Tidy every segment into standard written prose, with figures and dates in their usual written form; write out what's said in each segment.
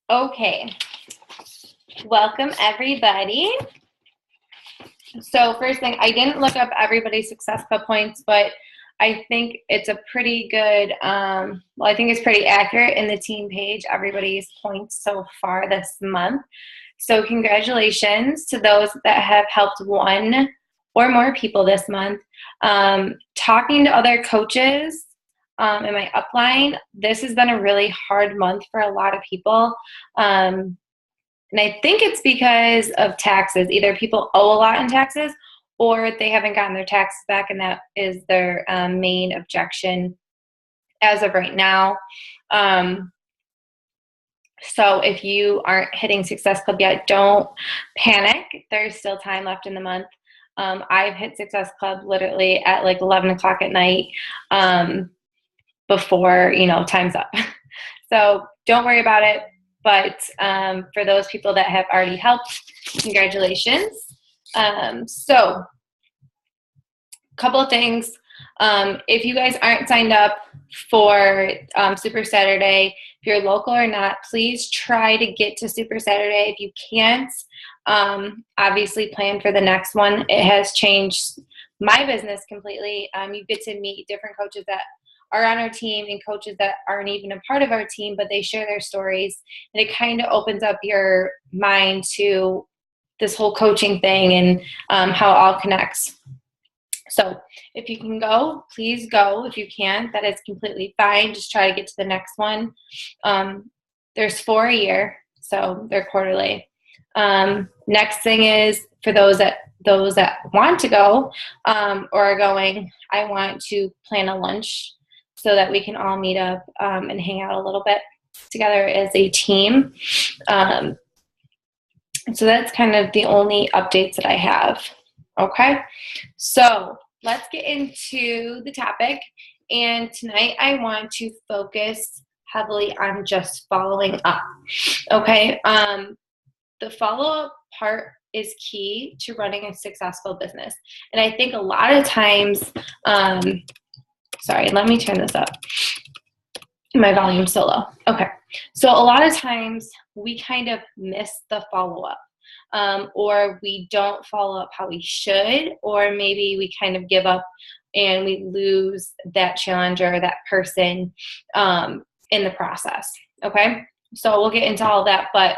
Okay, welcome everybody. So first thing, I didn't look up everybody's Success Club points, but I think it's a pretty good, I think it's pretty accurate in the team page, everybody's points so far this month. So congratulations to those that have helped one or more people this month. Talking to other coaches in my upline, this has been a really hard month for a lot of people. And I think it's because of taxes. Either people owe a lot in taxes or they haven't gotten their taxes back, and that is their main objection as of right now. So if you aren't hitting Success Club yet, don't panic. There's still time left in the month. I've hit Success Club literally at like 11 o'clock at night before, time's up. So don't worry about it. But for those people that have already helped, congratulations. So a couple of things. If you guys aren't signed up for Super Saturday, if you're local or not, please try to get to Super Saturday. If you can't, obviously plan for the next one. It has changed my business completely. You get to meet different coaches that are on our team and coaches that aren't even a part of our team, but they share their stories, and it kind of opens up your mind to this whole coaching thing and how it all connects. So if you can go, please go. If you can't, that is completely fine. Just try to get to the next one. There's 4 a year, so they're quarterly. Next thing is for those that want to go or are going, I want to plan a lunch so that we can all meet up and hang out a little bit together as a team. So that's kind of the only updates that I have. Okay, so let's get into the topic. And tonight I want to focus heavily on just following up. Okay, the follow-up part is key to running a successful business. And I think a lot of times, sorry, let me turn this up. My volume's so low. Okay. So a lot of times we kind of miss the follow-up, or we don't follow up how we should, or maybe we kind of give up and we lose that challenger or that person in the process. Okay. So we'll get into all of that, but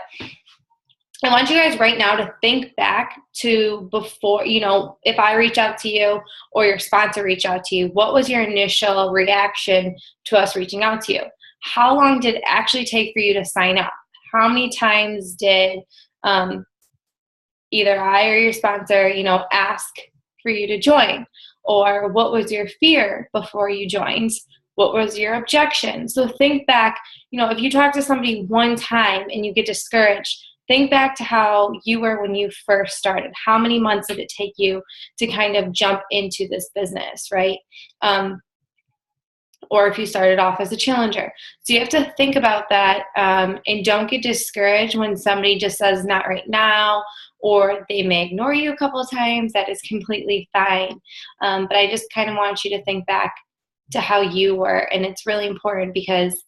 I want you guys right now to think back to before, if I reach out to you or your sponsor reach out to you, what was your initial reaction to us reaching out to you? How long did it actually take for you to sign up? How many times did either I or your sponsor, ask for you to join? Or what was your fear before you joined? What was your objection? So think back, if you talk to somebody one time and you get discouraged, think back to how you were when you first started. How many months did it take you to kind of jump into this business, right? Or if you started off as a challenger. So you have to think about that and don't get discouraged when somebody just says not right now, or they may ignore you a couple of times. That is completely fine. But I just kind of want you to think back to how you were. And it's really important because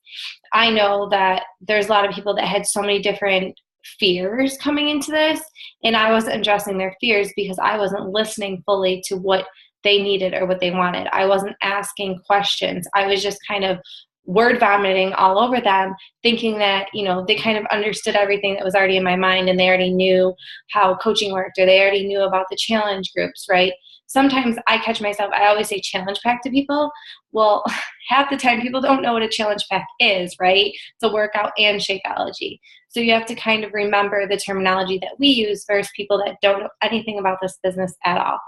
I know that there's a lot of people that had so many different fears coming into this, and I wasn't addressing their fears because I wasn't listening fully to what they needed or what they wanted. I wasn't asking questions. I was just kind of word vomiting all over them, thinking that, they kind of understood everything that was already in my mind, and they already knew how coaching worked, or they already knew about the challenge groups, right? Sometimes I catch myself, I always say challenge pack to people. Well, half the time people don't know what a challenge pack is, right? It's a workout and Shakeology. So you have to kind of remember the terminology that we use versus people that don't know anything about this business at all.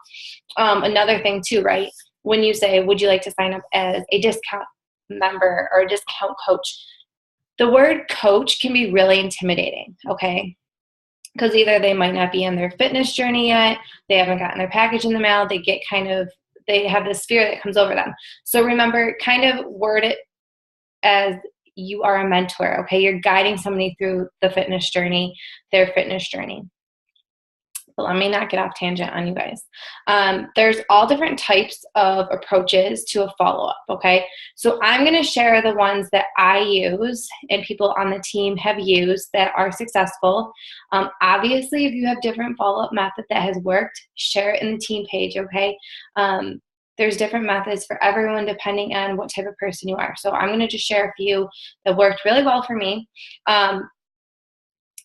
Another thing too, right? When you say, would you like to sign up as a discount member or a discount coach? The word coach can be really intimidating, okay? Because either they might not be in their fitness journey yet, they haven't gotten their package in the mail, they have this fear that comes over them. So remember, kind of word it as you are a mentor, okay? You're guiding somebody through the fitness journey, their fitness journey. But let me not get off tangent on you guys. There's all different types of approaches to a follow-up, okay? So I'm going to share the ones that I use and people on the team have used that are successful. Obviously, if you have different follow-up method that has worked, share it in the team page, okay? There's different methods for everyone depending on what type of person you are. So I'm going to just share a few that worked really well for me.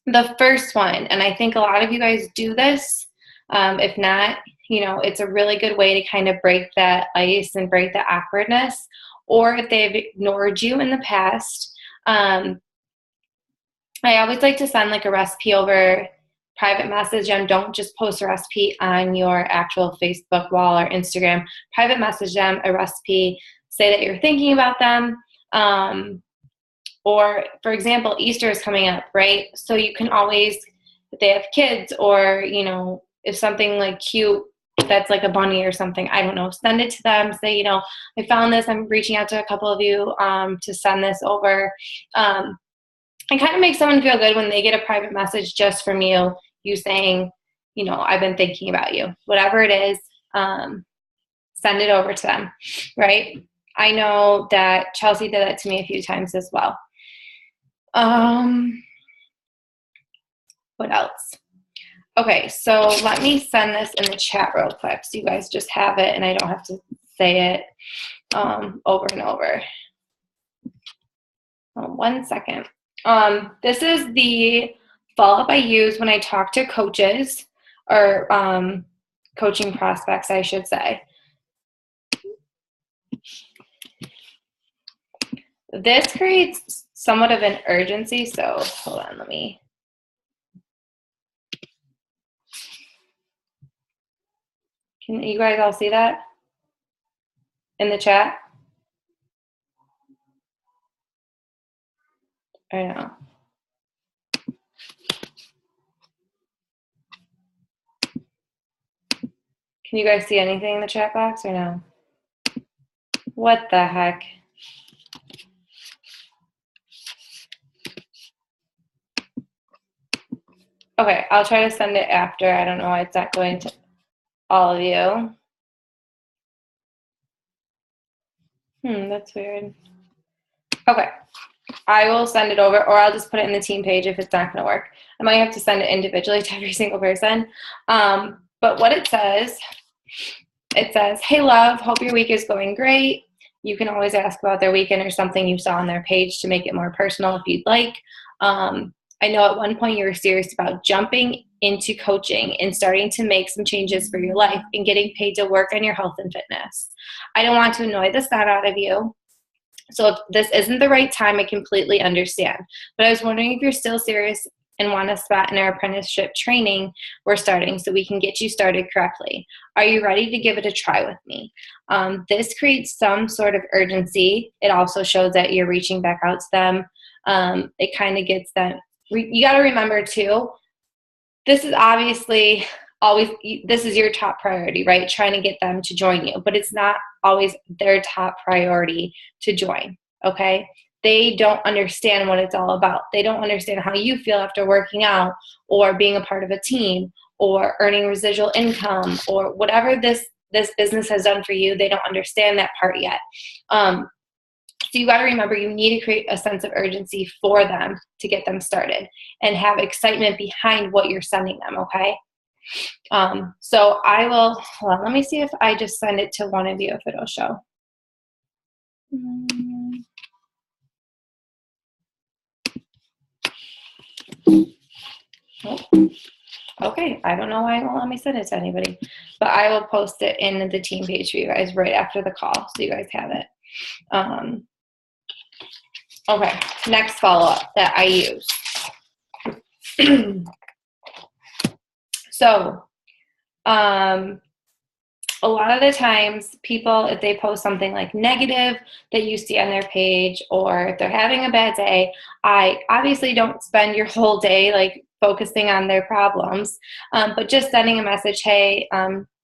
The first one, and I think a lot of you guys do this. If not, it's a really good way to kind of break that ice and break the awkwardness. Or if they've ignored you in the past, I always like to send like a recipe over private message, and don't just post a recipe on your actual Facebook wall or Instagram. Private message them a recipe, say that you're thinking about them. Or, for example, Easter is coming up, right? So you can always, if they have kids, or, if something like cute that's like a bunny or something, I don't know, send it to them. Say, I found this. I'm reaching out to a couple of you to send this over. It kind of makes someone feel good when they get a private message just from you saying, I've been thinking about you. Whatever it is, send it over to them, right? I know that Chelsea did that to me a few times as well. What else? Okay, so let me send this in the chat real quick so you guys just have it and I don't have to say it over and over. 1 second. This is the follow-up I use when I talk to coaches or coaching prospects, I should say. This creates somewhat of an urgency, so hold on, can you guys all see that in the chat? I know. Can you guys see anything in the chat box or no? What the heck? Okay, I'll try to send it after. I don't know why it's not going to all of you. That's weird. Okay, I will send it over, or I'll just put it in the team page if it's not going to work. I might have to send it individually to every single person. But what it says, hey, love, hope your week is going great. You can always ask about their weekend or something you saw on their page to make it more personal if you'd like. I know at one point you were serious about jumping into coaching and starting to make some changes for your life and getting paid to work on your health and fitness. I don't want to annoy the snot out of you. So if this isn't the right time, I completely understand. But I was wondering if you're still serious and want a spot in our apprenticeship training we're starting so we can get you started correctly. Are you ready to give it a try with me? This creates some sort of urgency. It also shows that you're reaching back out to them. It kind of gets them. You got to remember too, this is obviously this is your top priority, right? Trying to get them to join you, but it's not always their top priority to join, okay? They don't understand what it's all about. They don't understand how you feel after working out or being a part of a team or earning residual income or whatever this business has done for you. They don't understand that part yet. So you got to remember, you need to create a sense of urgency for them to get them started and have excitement behind what you're sending them, okay? So I will, hold on, let me see if I just send it to one of you, if it'll show. Okay, I don't know why it won't let me send it to anybody, but I will post it in the team page for you guys right after the call so you guys have it. Okay, next follow-up that I use. So, a lot of the times people, if they post something like negative that you see on their page, or if they're having a bad day, I obviously don't spend your whole day like focusing on their problems, but just sending a message, hey,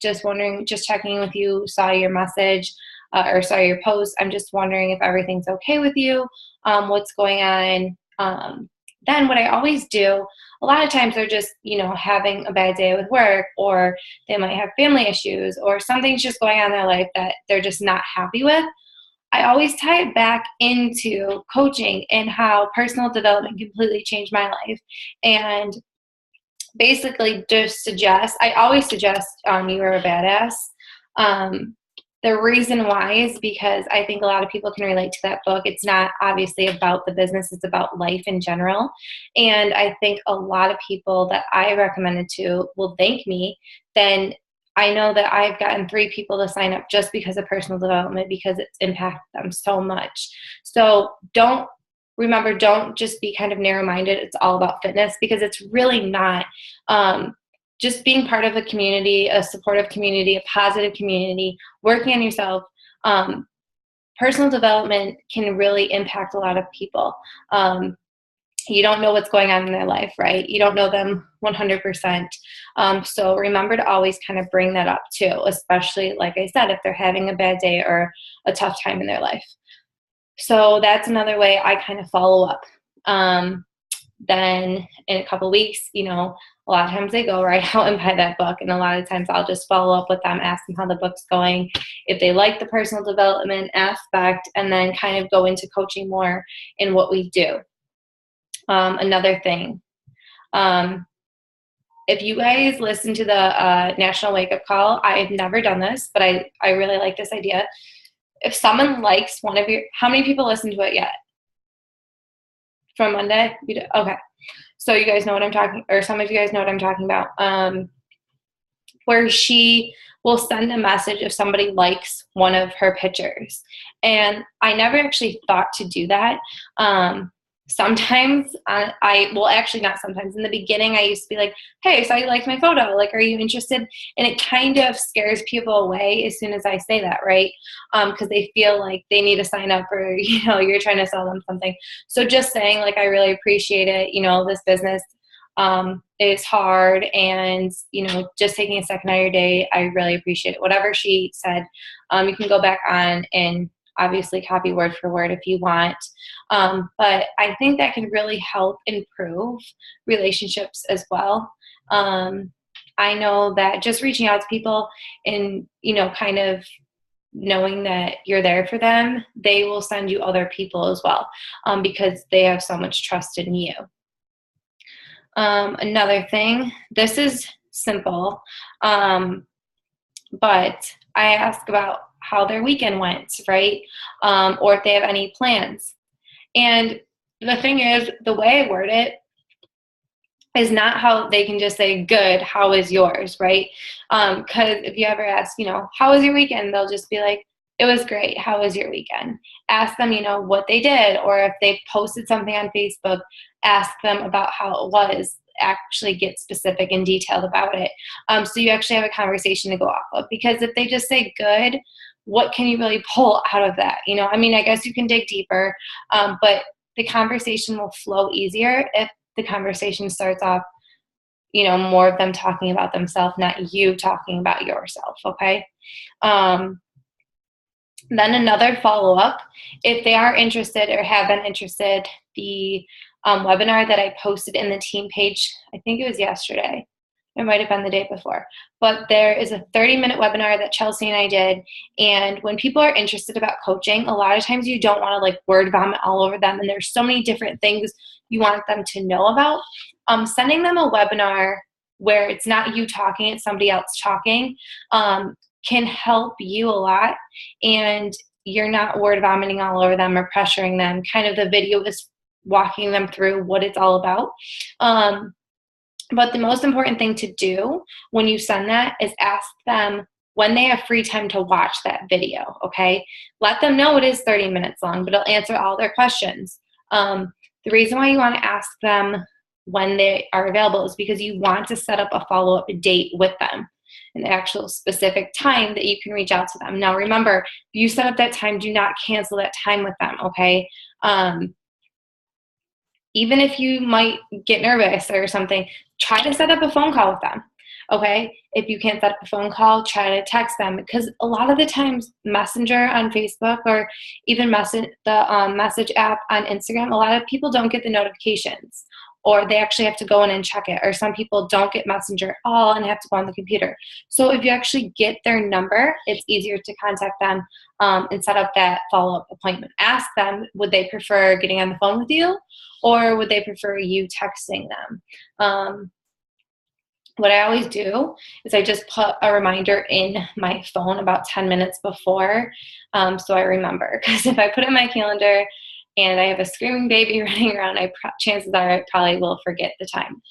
just wondering, just checking with you, saw your message, or saw your post. I'm just wondering if everything's okay with you, what's going on, then what I always do, a lot of times they're just, having a bad day with work, or they might have family issues, or something's just going on in their life that they're just not happy with. I always tie it back into coaching and how personal development completely changed my life. And basically I always suggest You Are a Badass. Um, the reason why is because I think a lot of people can relate to that book. It's not obviously about the business, it's about life in general. And I think a lot of people that I recommended to will thank me. Then I know that I've gotten 3 people to sign up just because of personal development, because it's impacted them so much. So don't just be kind of narrow-minded. It's all about fitness, because it's really not. Just being part of a community, a supportive community, a positive community, working on yourself, personal development can really impact a lot of people. You don't know what's going on in their life, right? You don't know them 100%. So remember to always kind of bring that up too, especially, like I said, if they're having a bad day or a tough time in their life. So that's another way I kind of follow up. Then in a couple weeks, a lot of times they go right out and buy that book. And a lot of times I'll just follow up with them, ask them how the book's going, if they like the personal development aspect, and then kind of go into coaching more in what we do. Another thing, if you guys listen to the National Wake Up Call, I've never done this, but I really like this idea. If someone likes one of how many people listened to it yet? From Monday? Okay. So you guys know what I'm talking, or some of you guys know what I'm talking about. Where she will send a message if somebody likes one of her pictures. And I never actually thought to do that. Sometimes not sometimes. In the beginning, I used to be like, hey, I saw you liked my photo. Like, are you interested? And it kind of scares people away as soon as I say that, right? Because they feel like they need to sign up, or, you're trying to sell them something. So just saying, like, I really appreciate it. This business is hard, and, just taking a second out of your day, I really appreciate it. Whatever she said, you can go back on and obviously copy word for word if you want. But I think that can really help improve relationships as well. I know that just reaching out to people and, kind of knowing that you're there for them, they will send you other people as well, because they have so much trust in you. Another thing, this is simple, but I ask about how their weekend went, right? Or if they have any plans. And the thing is, the way I word it is not how they can just say, good, how is yours, right? Because if you ever ask, how was your weekend? They'll just be like, it was great. How was your weekend? Ask them, what they did, or if they posted something on Facebook, ask them about how it was. Actually get specific and detailed about it. So you actually have a conversation to go off of, because if they just say good, what can you really pull out of that? I guess you can dig deeper, but the conversation will flow easier if the conversation starts off, more of them talking about themselves, not you talking about yourself. Okay. Then another follow-up, if they are interested or have been interested, the webinar that I posted in the team page, I think it was yesterday. It might have been the day before. But there is a 30-minute webinar that Chelsea and I did. And when people are interested about coaching, a lot of times you don't want to word vomit all over them. And there's so many different things you want them to know about. Sending them a webinar where it's not you talking, it's somebody else talking, can help you a lot. And you're not word vomiting all over them or pressuring them. Kind of the video is walking them through what it's all about. But the most important thing to do when you send that is ask them when they have free time to watch that video, okay? Let them know it is 30 minutes long, but it'll answer all their questions. The reason why you want to ask them when they are available is because you want to set up a follow-up date with them, an actual specific time that you can reach out to them. Now, remember, if you set up that time, do not cancel that time with them, okay? Even if you might get nervous or something, try to set up a phone call with them, okay? If you can't set up a phone call, try to text them, because a lot of the times Messenger on Facebook or even message app on Instagram, a lot of people don't get the notifications. or they actually have to go in and check it, or some people don't get Messenger at all and have to go on the computer. So if you actually get their number, it's easier to contact them and set up that follow-up appointment. Ask them, would they prefer getting on the phone with you, or would they prefer you texting them? What I always do is I just put a reminder in my phone about 10 minutes before, so I remember. Because if I put it in my calendar and I have a screaming baby running around, chances are I probably will forget the time.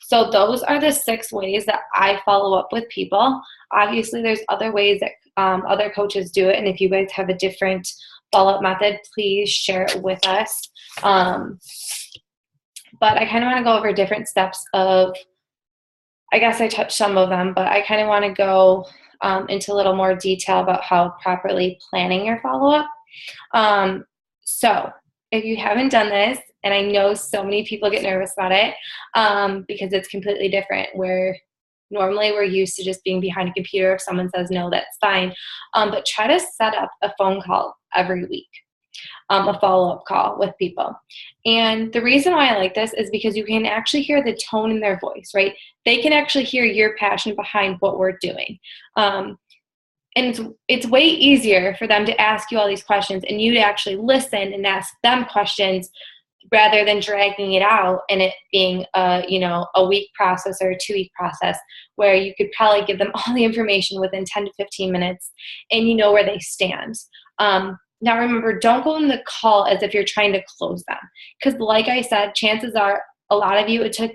So those are the 6 ways that I follow up with people. Obviously, there's other ways that other coaches do it, and if you guys have a different follow-up method, please share it with us. But I kind of want to go over different steps of, I guess I touched some of them, but I kind of want to go into a little more detail about how properly planning your follow-up. So if you haven't done this, and I know so many people get nervous about it because it's completely different, where normally we're used to just being behind a computer. If someone says no, that's fine. But try to set up a phone call every week. A follow-up call with people. And the reason why I like this is because you can actually hear the tone in their voice, right? They can actually hear your passion behind what we're doing. And it's way easier for them to ask you all these questions and you to actually listen and ask them questions rather than dragging it out and it being a week process or a 2-week process where you could probably give them all the information within 10 to 15 minutes and you know where they stand. Now remember, don't go in the call as if you're trying to close them. Because like I said, chances are a lot of you, it took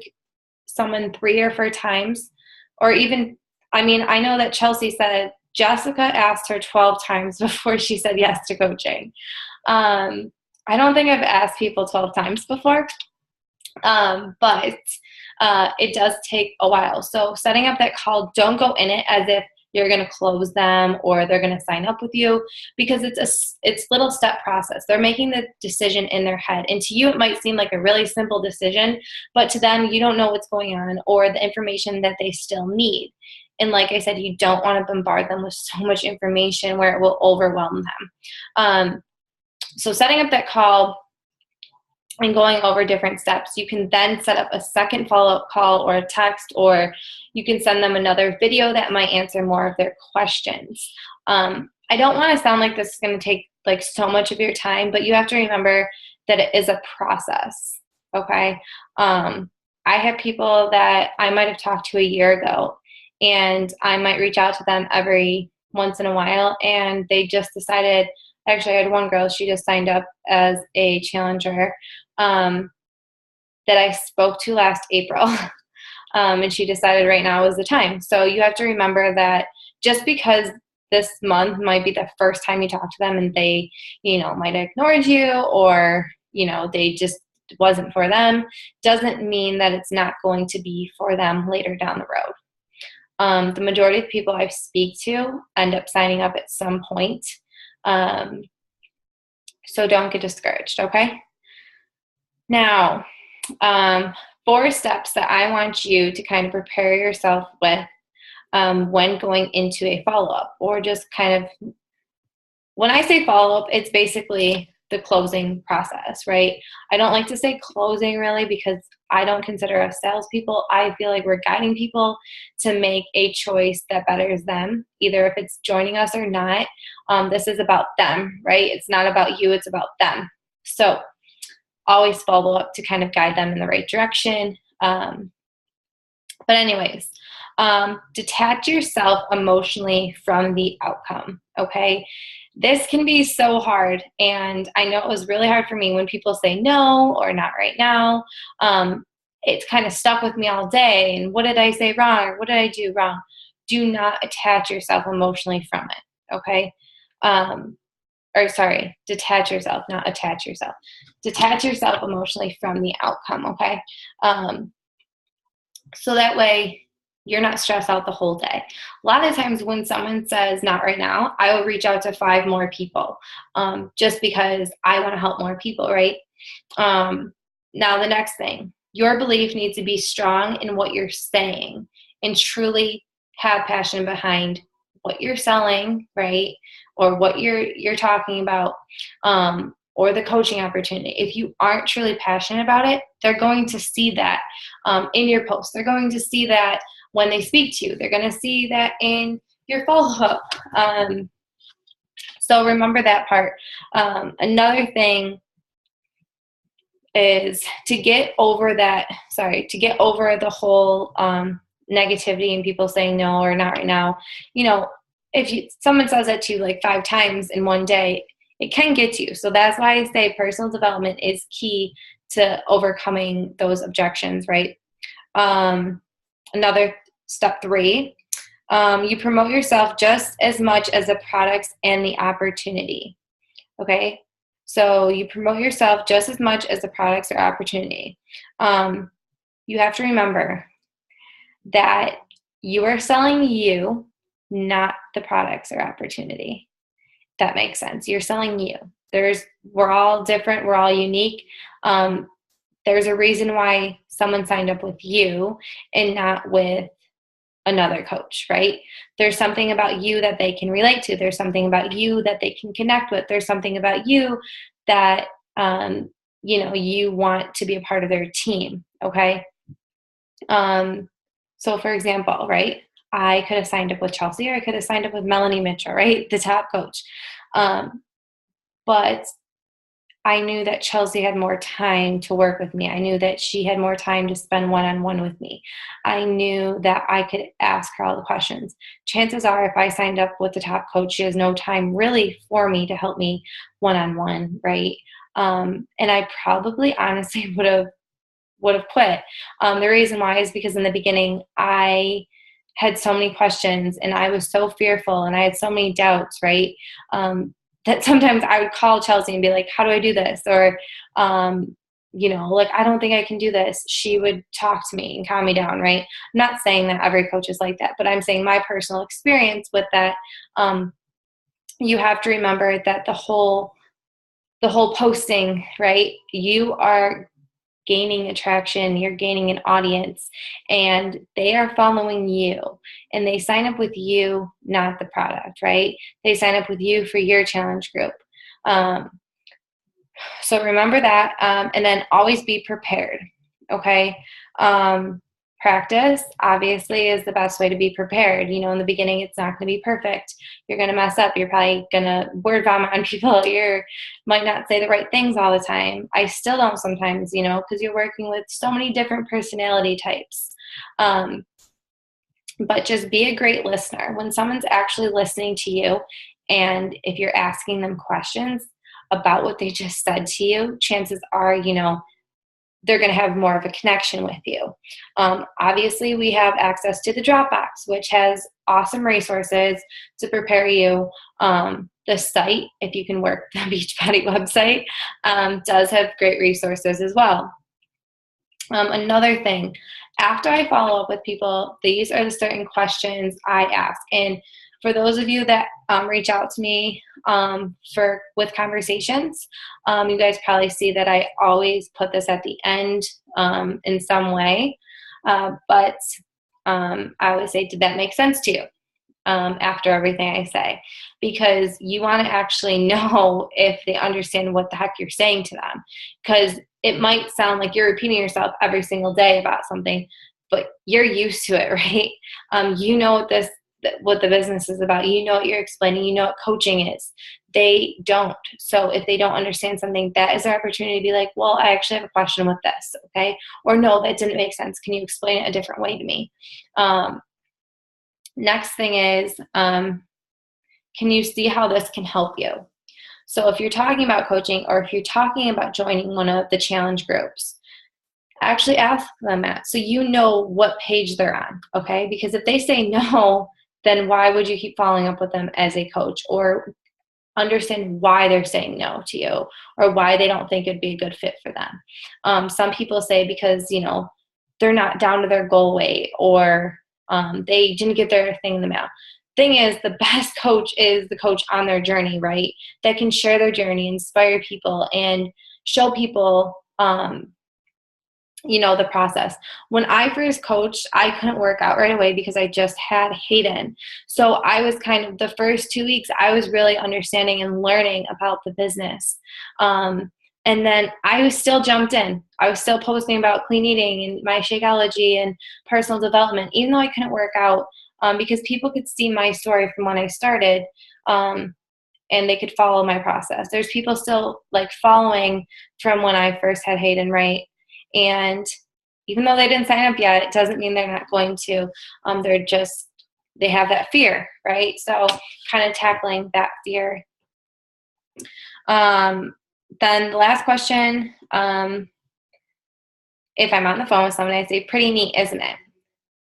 someone 3 or 4 times, or even, I know that Chelsea said Jessica asked her 12 times before she said yes to coaching. I don't think I've asked people 12 times before, but it does take a while. So setting up that call, don't go in it as if you're going to close them or they're going to sign up with you, because it's little step process. They're making the decision in their head. And to you, it might seem like a really simple decision, but to them, you don't know what's going on or the information that they still need. And like I said, you don't want to bombard them with so much information where it will overwhelm them. So setting up that call and going over different steps, you can then set up a second follow-up call or a text, or you can send them another video that might answer more of their questions. I don't want to sound like this is going to take like so much of your time, but you have to remember that it is a process, okay? I have people that I might have talked to a year ago, and I might reach out to them every once in a while, and they just decided, actually I had one girl, she just signed up as a challenger that I spoke to last April. And she decided right now is the time. So you have to remember that just because this month might be the first time you talk to them and they, might have ignored you or, they just wasn't for them, doesn't mean that it's not going to be for them later down the road. The majority of people I speak to end up signing up at some point. So don't get discouraged, okay? Now, 4 steps that I want you to kind of prepare yourself with when going into a follow-up, or just kind of, when I say follow-up, it's basically the closing process, right? I don't like to say closing really because I don't consider us salespeople. I feel like we're guiding people to make a choice that betters them, either if it's joining us or not. This is about them, right? It's not about you, it's about them. So always follow up to kind of guide them in the right direction. But anyways, detach yourself emotionally from the outcome, okay? This can be so hard, and I know it was really hard for me when people say no or not right now. It's kind of stuck with me all day, and what did I say wrong, or what did I do wrong? Do not attach yourself emotionally from it, okay? Detach yourself, not attach yourself. Detach yourself emotionally from the outcome, okay? So that way you're not stressed out the whole day. A lot of times when someone says not right now, I will reach out to 5 more people just because I want to help more people, right? Now the next thing, your belief needs to be strong in what you're saying and truly have passion behind what you're selling, right? Or what you're talking about, or the coaching opportunity. If you aren't truly passionate about it, they're going to see that in your posts. They're going to see that when they speak to you. They're going to see that in your follow-up. So remember that part. Another thing is to get over the whole negativity and people saying no or not right now. If someone says that to you like 5 times in one day, it can get to you. So that's why I say personal development is key to overcoming those objections, right? Another step 3, you promote yourself just as much as the products and the opportunity. Okay? So you promote yourself just as much as the products or opportunity. You have to remember that you are selling you, not the products or opportunity. That makes sense. You're selling you. We're all different. We're all unique. There's a reason why someone signed up with you and not with another coach, right? There's something about you that they can relate to. There's something about you that they can connect with. There's something about you that, you want to be a part of their team. Okay. So for example, right, I could have signed up with Chelsea, or I could have signed up with Melanie Mitchell, right? The top coach. But I knew that Chelsea had more time to work with me. I knew that she had more time to spend one-on-one with me. I knew that I could ask her all the questions. Chances are, if I signed up with the top coach, she has no time really for me to help me one-on-one, right? And I probably honestly would have quit. The reason why is because in the beginning, I had so many questions and I was so fearful and I had so many doubts, right? That sometimes I would call Chelsea and be like, how do I do this? Or, I don't think I can do this. She would talk to me and calm me down, right? I'm not saying that every coach is like that, but I'm saying my personal experience with that. You have to remember that the whole posting, right? You are gaining attraction, you're gaining an audience, and they are following you, and they sign up with you, not the product, right? They sign up with you for your challenge group. So remember that, and then always be prepared. Okay. Practice obviously is the best way to be prepared. In the beginning, it's not going to be perfect. You're going to mess up. You're probably going to word vomit on people. You might not say the right things all the time. I still don't sometimes, because you're working with so many different personality types. But just be a great listener. When someone's actually listening to you, and if you're asking them questions about what they just said to you, chances are, they're going to have more of a connection with you. Obviously, we have access to the Dropbox, which has awesome resources to prepare you. The site, if you can work the Beachbody website, does have great resources as well. Another thing, after I follow up with people, these are the certain questions I ask. And for those of you that reach out to me with conversations, you guys probably see that I always put this at the end in some way. But I always say, did that make sense to you? After everything I say, because you want to actually know if they understand what the heck you're saying to them, because it might sound like you're repeating yourself every single day about something, but you're used to it, right? You know what the business is about. You know what you're explaining. You know what coaching is. They don't. So if they don't understand something, that is their opportunity to be like, well, I actually have a question with this, okay? Or no, that didn't make sense. Can you explain it a different way to me? Next thing is, can you see how this can help you? So if you're talking about coaching, or if you're talking about joining one of the challenge groups, actually ask them that, so you know what page they're on, okay? Because if they say no, then why would you keep following up with them as a coach? Or understand why they're saying no to you, or why they don't think it'd be a good fit for them. Some people say because, they're not down to their goal weight, or they didn't get their thing in the mail. Thing is, the best coach is the coach on their journey, right? That can share their journey, inspire people, and show people the process. When I first coached, I couldn't work out right away because I just had Hayden. So I was kind of, the first 2 weeks, I was really understanding and learning about the business. And then I was still jumped in. I was still posting about clean eating and my Shakeology and personal development, even though I couldn't work out, because people could see my story from when I started, and they could follow my process. There's people still like following from when I first had Hayden, right? And even though they didn't sign up yet, it doesn't mean they're not going to. They have that fear, right? So kind of tackling that fear. Then the last question, if I'm on the phone with someone, I say, pretty neat, isn't it?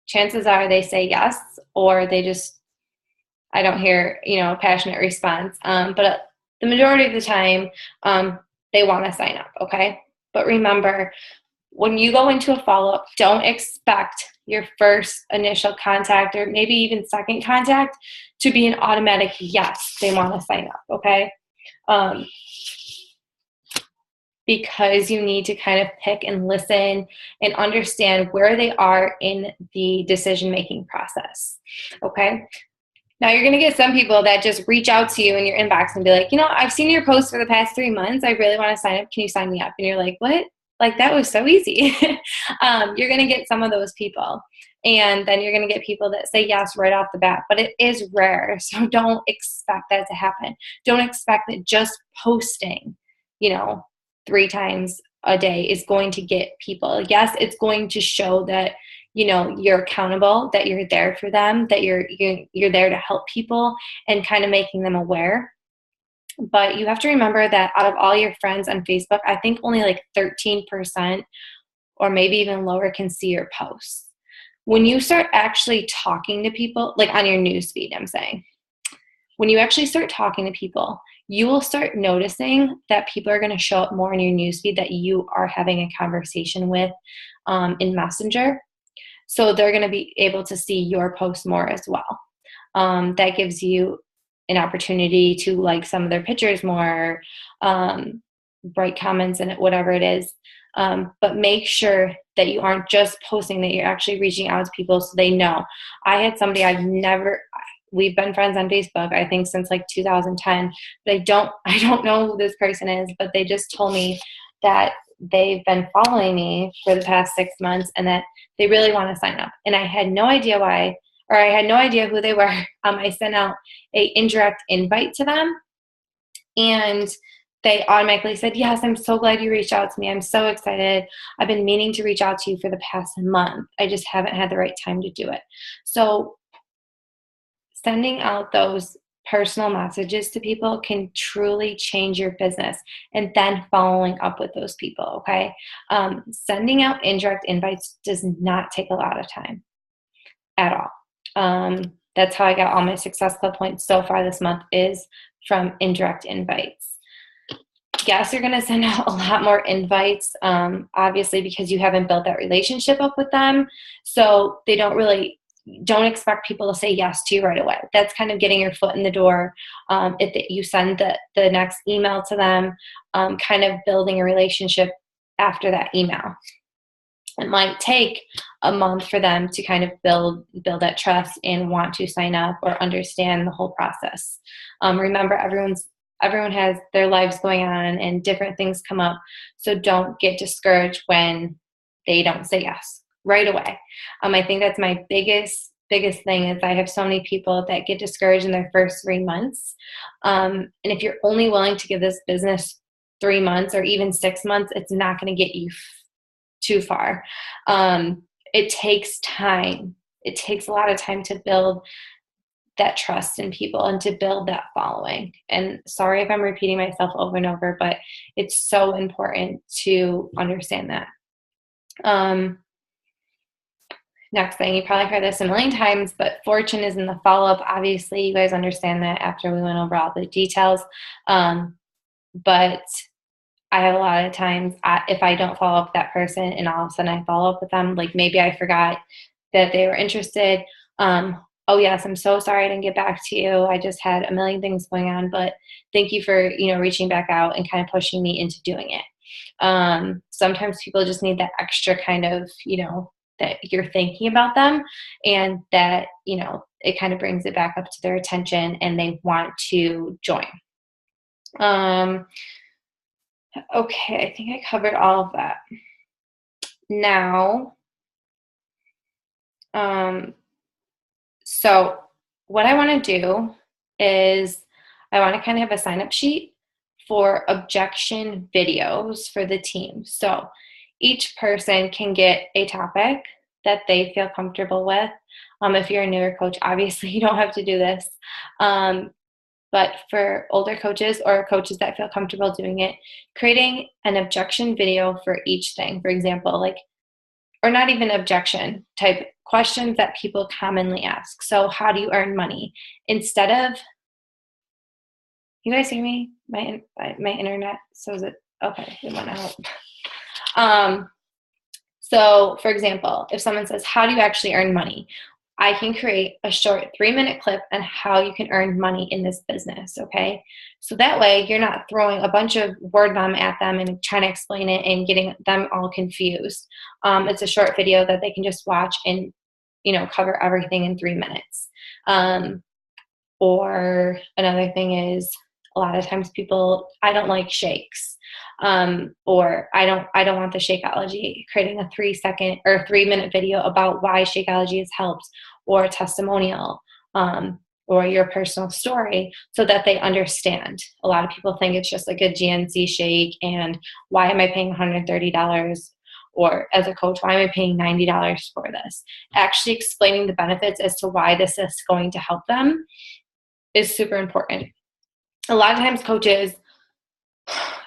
Chances are they say yes, or I don't hear, a passionate response. But the majority of the time, they want to sign up, okay? But remember, when you go into a follow-up, don't expect your first initial contact or maybe even second contact to be an automatic yes, they want to sign up, okay? Because you need to kind of pick and listen and understand where they are in the decision-making process, okay? Now, you're going to get some people that just reach out to you in your inbox and be like, I've seen your post for the past 3 months. I really want to sign up. Can you sign me up? And you're like, what? Like, that was so easy. You're going to get some of those people. And then you're going to get people that say yes right off the bat. But it is rare. So don't expect that to happen. Don't expect that just posting, 3 times a day is going to get people. Yes, it's going to show that you're accountable, that you're there for them, that you're there to help people and kind of making them aware. But you have to remember that out of all your friends on Facebook, I think only like 13% or maybe even lower can see your posts. When you start actually talking to people, like on your newsfeed, I'm saying, when you actually start talking to people, you will start noticing that people are going to show up more in your newsfeed that you are having a conversation with in Messenger. So they're going to be able to see your posts more as well. That gives you an opportunity to like some of their pictures more, write comments in it, whatever it is. But make sure that you aren't just posting, that you're actually reaching out to people so they know. I had somebody we've been friends on Facebook, I think since like 2010, but I don't know who this person is, but they just told me that they've been following me for the past 6 months and that they really want to sign up. And I had no idea why, or I had no idea who they were. I sent out a indirect invite to them and they automatically said, yes, I'm so glad you reached out to me. I'm so excited. I've been meaning to reach out to you for the past month. I just haven't had the right time to do it. So sending out those personal messages to people can truly change your business, and then following up with those people, okay? Sending out indirect invites does not take a lot of time at all. That's how I got all my Success Club points so far this month, is from indirect invites. Yes, you're going to send out a lot more invites, obviously, because you haven't built that relationship up with them. So they don't expect people to say yes to you right away. That's kind of getting your foot in the door. If you send the next email to them, kind of building a relationship after that email. It might take a month for them to kind of build that trust and want to sign up or understand the whole process. Remember, everyone has their lives going on and different things come up. So don't get discouraged when they don't say yes right away. I think that's my biggest thing, is I have so many people that get discouraged in their first 3 months. And if you're only willing to give this business 3 months or even 6 months, it's not going to get you too far. It takes time. It takes a lot of time to build that trust in people and to build that following. And sorry if I'm repeating myself over and over, but it's so important to understand that. Next thing, you probably heard this a million times, but fortune is in the follow-up. Obviously, you guys understand that after we went over all the details. But I have a lot of times, if I don't follow up with that person and all of a sudden I follow up with them, like maybe I forgot that they were interested. Oh yes, I'm so sorry I didn't get back to you. I just had a million things going on, but thank you for, reaching back out and kind of pushing me into doing it. Sometimes people just need that extra kind of, that you're thinking about them, and that, it kind of brings it back up to their attention and they want to join. Okay, I think I covered all of that. Now, so what I want to do is I want to kind of have a sign-up sheet for objection videos for the team. So each person can get a topic that they feel comfortable with. If you're a newer coach, obviously you don't have to do this. But for older coaches or coaches that feel comfortable doing it, creating an objection video for each thing. For example, or not even objection type questions that people commonly ask. So how do you earn money? Instead of, you guys hear me? My internet, so is it, okay, it went out. So for example, if someone says, how do you actually earn money? I can create a short 3-minute clip on how you can earn money in this business, okay? So that way you're not throwing a bunch of word vomit at them and trying to explain it and getting them all confused. It's a short video that they can just watch and, cover everything in 3 minutes. Or another thing is, a lot of times I don't like shakes. Or I don't want the Shakeology, creating a 3-second or 3-minute video about why Shakeology has helped, or a testimonial, or your personal story, so that they understand. A lot of people think it's just like a GNC shake, and why am I paying $130? Or as a coach, why am I paying $90 for this? Actually explaining the benefits as to why this is going to help them is super important. A lot of times coaches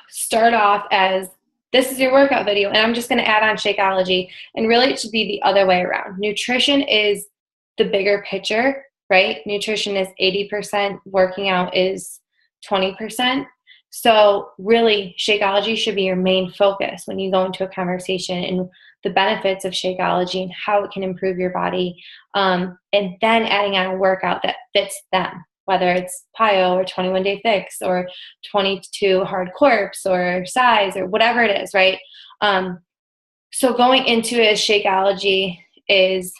start off as, this is your workout video, and I'm just going to add on Shakeology. And really it should be the other way around. Nutrition is the bigger picture, right? Nutrition is 80%, working out is 20%. So really Shakeology should be your main focus when you go into a conversation, and the benefits of Shakeology and how it can improve your body. And then adding on a workout that fits them, whether it's PiYo or 21-day fix or 22 hard corps or size or whatever it is, right? So going into it as Shakeology is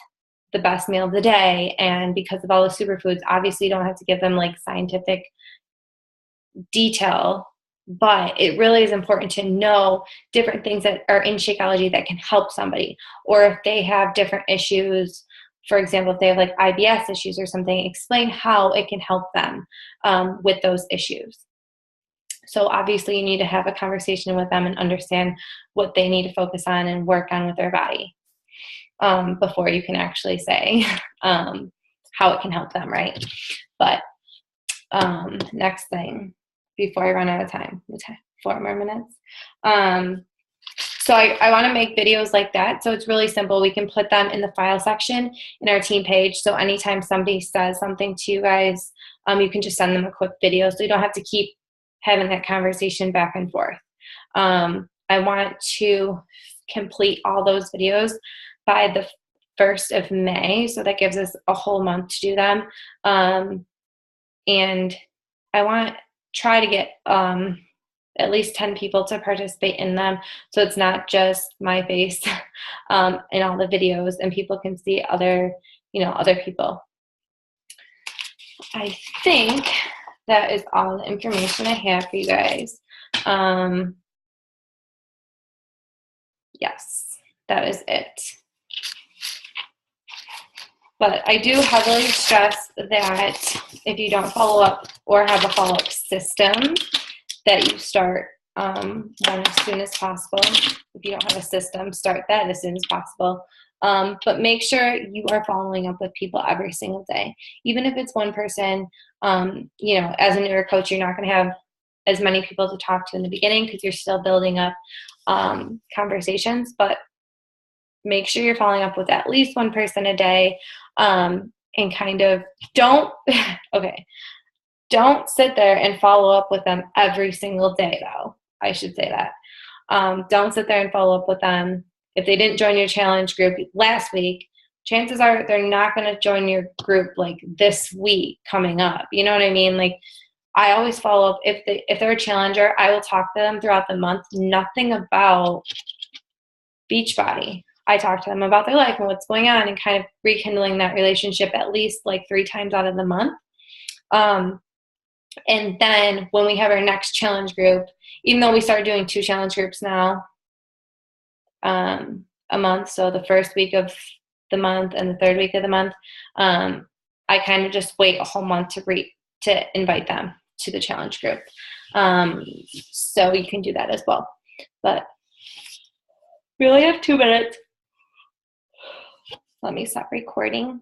the best meal of the day, and because of all the superfoods, obviously you don't have to give them scientific detail, but it really is important to know different things that are in Shakeology that can help somebody. Or if they have different issues, for example, if they have IBS issues or something, explain how it can help them with those issues. So obviously you need to have a conversation with them and understand what they need to focus on and work on with their body before you can actually say how it can help them, right? But next thing, before I run out of time, 4 more minutes. So I want to make videos like that. So it's really simple. We can put them in the file section in our team page. So anytime somebody says something to you guys, you can just send them a quick video, so you don't have to keep having that conversation back and forth. I want to complete all those videos by the 1st of May. So that gives us a whole month to do them. And I want to try to get at least 10 people to participate in them, so it's not just my face in all the videos, and people can see other people. I think that is all the information I have for you guys. Yes, that is it. But I do heavily stress that if you don't follow up or have a follow-up system, that you start one as soon as possible. If you don't have a system, start that as soon as possible. But make sure you are following up with people every single day. Even if it's one person, as a newer coach, you're not going to have as many people to talk to in the beginning because you're still building up conversations. But make sure you're following up with at least one person a day, and kind of don't sit there and follow up with them every single day, though. I should say that. Don't sit there and follow up with them. If they didn't join your challenge group last week, chances are they're not going to join your group this week coming up. You know what I mean? I always follow up. If they're a challenger, I will talk to them throughout the month. Nothing about Beachbody. I talk to them about their life and what's going on, and kind of rekindling that relationship at least like 3 times out of the month. And then when we have our next challenge group, even though we started doing 2 challenge groups now a month, so the first week of the month and the third week of the month, I kind of just wait a whole month to invite them to the challenge group. So you can do that as well. But we only have 2 minutes. Let me stop recording.